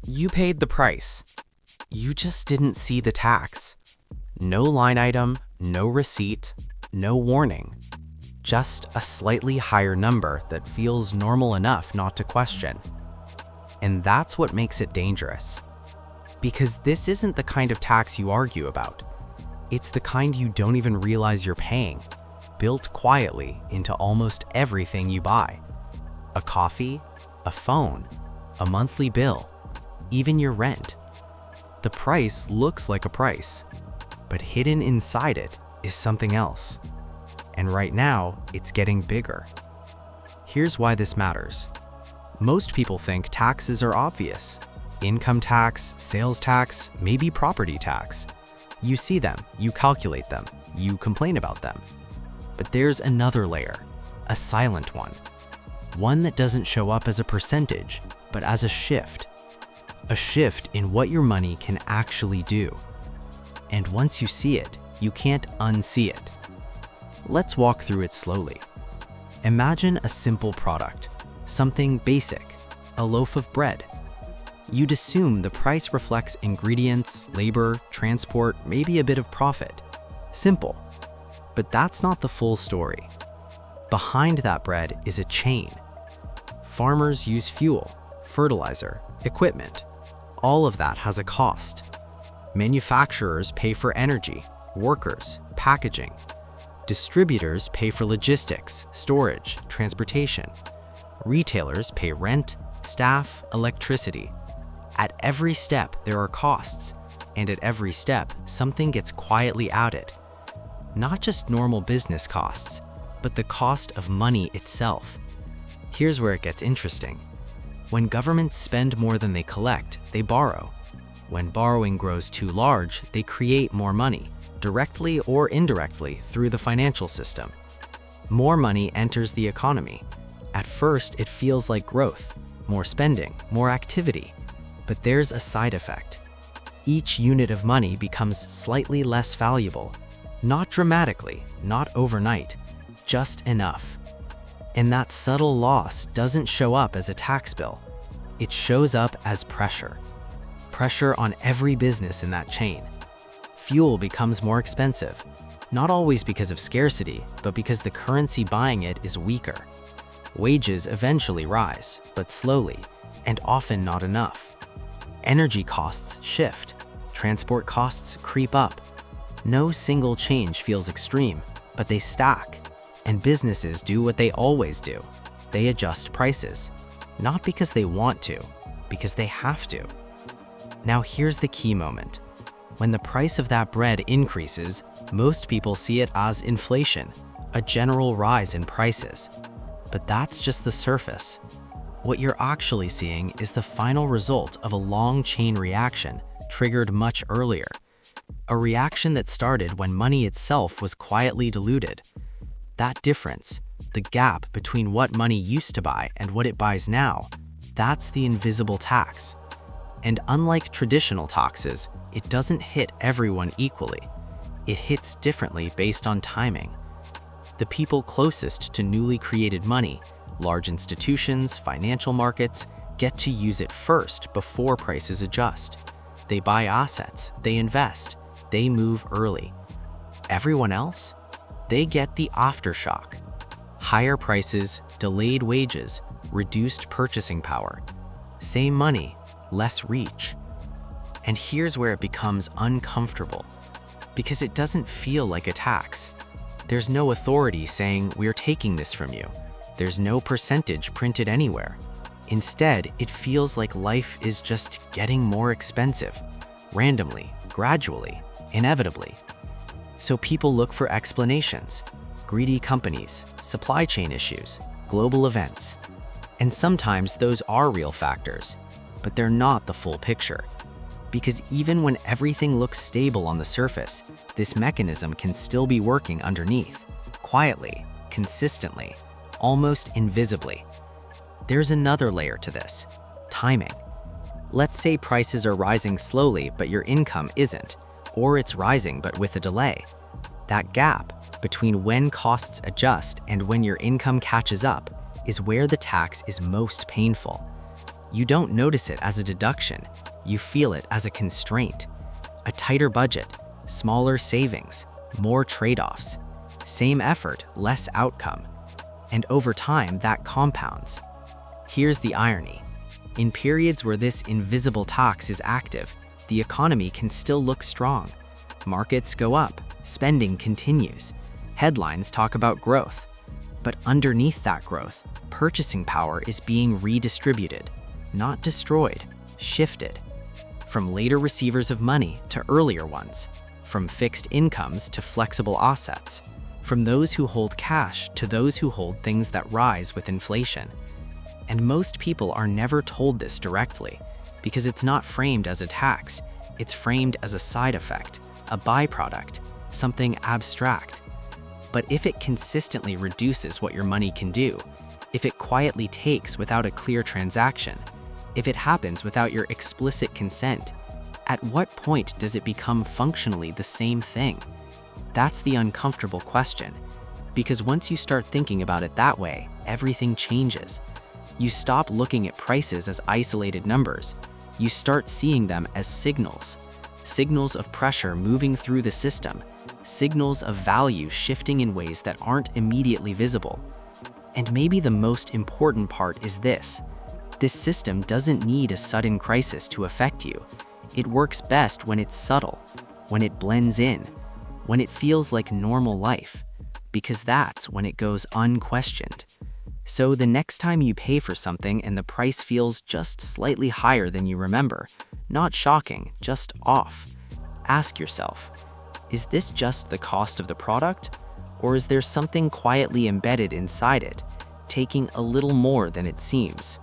You paid the price. You just didn't see the tax. No line item, no receipt, no warning. Just a slightly higher number that feels normal enough not to question. And that's what makes it dangerous. Because this isn't the kind of tax you argue about. It's the kind you don't even realize you're paying, built quietly into almost everything you buy. A coffee, a phone, a monthly bill, even your rent. The price looks like a price, but hidden inside it is something else. And right now, it's getting bigger. Here's why this matters. Most people think taxes are obvious. Income tax, sales tax, maybe property tax. You see them, you calculate them, you complain about them. But there's another layer, a silent one. One that doesn't show up as a percentage, but as a shift. A shift in what your money can actually do. And once you see it, you can't unsee it. Let's walk through it slowly. Imagine a simple product, something basic, a loaf of bread. You'd assume the price reflects ingredients, labor, transport, maybe a bit of profit. Simple. But that's not the full story. Behind that bread is a chain. Farmers use fuel, fertilizer, equipment. All of that has a cost. Manufacturers pay for energy, workers, packaging. Distributors pay for logistics, storage, transportation. Retailers pay rent, staff, electricity. At every step, there are costs, and at every step, something gets quietly added. Not just normal business costs, but the cost of money itself. Here's where it gets interesting. When governments spend more than they collect, they borrow. When borrowing grows too large, they create more money, directly or indirectly through the financial system. More money enters the economy. At first, it feels like growth, more spending, more activity. But there's a side effect. Each unit of money becomes slightly less valuable. Not dramatically, not overnight, just enough. And that subtle loss doesn't show up as a tax bill. It shows up as pressure. Pressure on every business in that chain. Fuel becomes more expensive, not always because of scarcity, but because the currency buying it is weaker. Wages eventually rise, but slowly, and often not enough. Energy costs shift. Transport costs creep up. No single change feels extreme, but they stack. And businesses do what they always do. They adjust prices. Not because they want to, because they have to. Now here's the key moment. When the price of that bread increases, most people see it as inflation, a general rise in prices. But that's just the surface. What you're actually seeing is the final result of a long chain reaction triggered much earlier. A reaction that started when money itself was quietly diluted. That difference, the gap between what money used to buy and what it buys now, that's the invisible tax. And unlike traditional taxes, it doesn't hit everyone equally. It hits differently based on timing. The people closest to newly created money, large institutions, financial markets, get to use it first before prices adjust. They buy assets, they invest, they move early. Everyone else? They get the aftershock. Higher prices, delayed wages, reduced purchasing power. Same money, less reach. And here's where it becomes uncomfortable, because it doesn't feel like a tax. There's no authority saying, "We're taking this from you." There's no percentage printed anywhere. Instead, it feels like life is just getting more expensive, randomly, gradually, inevitably. So people look for explanations. Greedy companies, supply chain issues, global events. And sometimes those are real factors, but they're not the full picture. Because even when everything looks stable on the surface, this mechanism can still be working underneath, quietly, consistently, almost invisibly. There's another layer to this: timing. Let's say prices are rising slowly, but your income isn't, or it's rising but with a delay. That gap between when costs adjust and when your income catches up is where the tax is most painful. You don't notice it as a deduction, you feel it as a constraint. A tighter budget, smaller savings, more trade-offs. Same effort, less outcome. And over time, that compounds. Here's the irony. In periods where this invisible tax is active, the economy can still look strong. Markets go up, spending continues. Headlines talk about growth. But underneath that growth, purchasing power is being redistributed, not destroyed, shifted. From later receivers of money to earlier ones, from fixed incomes to flexible assets, from those who hold cash to those who hold things that rise with inflation. And most people are never told this directly, because it's not framed as a tax, it's framed as a side effect, a byproduct, something abstract. But if it consistently reduces what your money can do, if it quietly takes without a clear transaction, if it happens without your explicit consent, at what point does it become functionally the same thing? That's the uncomfortable question, because once you start thinking about it that way, everything changes. You stop looking at prices as isolated numbers. You start seeing them as signals. Signals of pressure moving through the system. Signals of value shifting in ways that aren't immediately visible. And maybe the most important part is this. This system doesn't need a sudden crisis to affect you. It works best when it's subtle, when it blends in, when it feels like normal life, because that's when it goes unquestioned. So the next time you pay for something and the price feels just slightly higher than you remember, not shocking, just off, ask yourself, is this just the cost of the product? Or is there something quietly embedded inside it, taking a little more than it seems?